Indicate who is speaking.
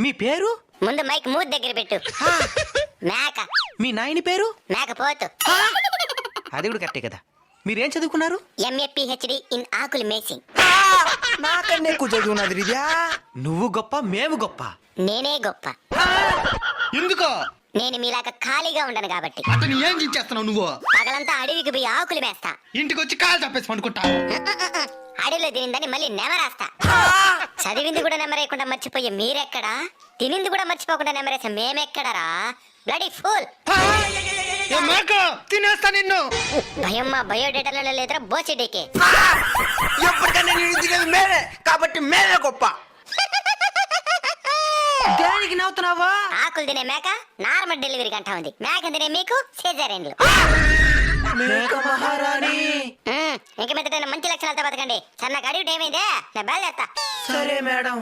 Speaker 1: మీ పేరు?
Speaker 2: ముందు మైక్ మూతి దగ్గర పెట్టు. మేక.
Speaker 1: మీ నాయని పేరు?
Speaker 2: మేకపోతు.
Speaker 1: అది కూడా కరెక్టే కదా. మీరేం చదువుకున్నారు?
Speaker 2: MA PhD ఇన్ ఆకులు మేసింగ్.
Speaker 3: నాకన్నా ఎక్కువ చదువున్నది రిజా.
Speaker 1: నువ్వు గొప్ప, మేము గొప్ప.
Speaker 2: నేనే గొప్ప.
Speaker 4: ఎందుకో?
Speaker 2: నేను మీలాగా ఖాళీగా ఉండను కాబట్టి.
Speaker 4: అతను ఏం చేస్తున్నావు నువ్వు?
Speaker 2: పగలంతా అడవికి పోయి ఆకులు మేస్తా.
Speaker 4: ఇంటికి వచ్చి కాలు తప్పేసి పండుకుంటా.
Speaker 2: అడవిలో తినిందని మళ్ళీ నెమరేస్తా. చదివింది కూడా నెమరేయకుండా మర్చిపోయే మీరెక్కడా? తినింది కూడా మర్చిపోకుండా నెమరేసే మేమెక్కడరా? Bloody fool.
Speaker 4: తినేస్తా నిన్ను.
Speaker 2: భయం మా బయోడేటాలలో లేదురా బోచెడేకే.
Speaker 3: ఎప్పటికన్నా నేను తినేది మేమే కాబట్టి మేమే గొప్ప.
Speaker 1: దేనికి నవ్వుతున్నావా?
Speaker 2: ఆకులు తినే మేక నార్మల్ డెలివరీ గంట ఉంది. మేక తినే మీకు సిజేరియన్లు.
Speaker 1: మేక మహారాణి.
Speaker 2: ఇంక మీద మంచి లక్షణాలతో బతకండి. సన్నగా అడిగి ఏమైందే? నేను బయలుదేరతా.
Speaker 1: సరే మేడం.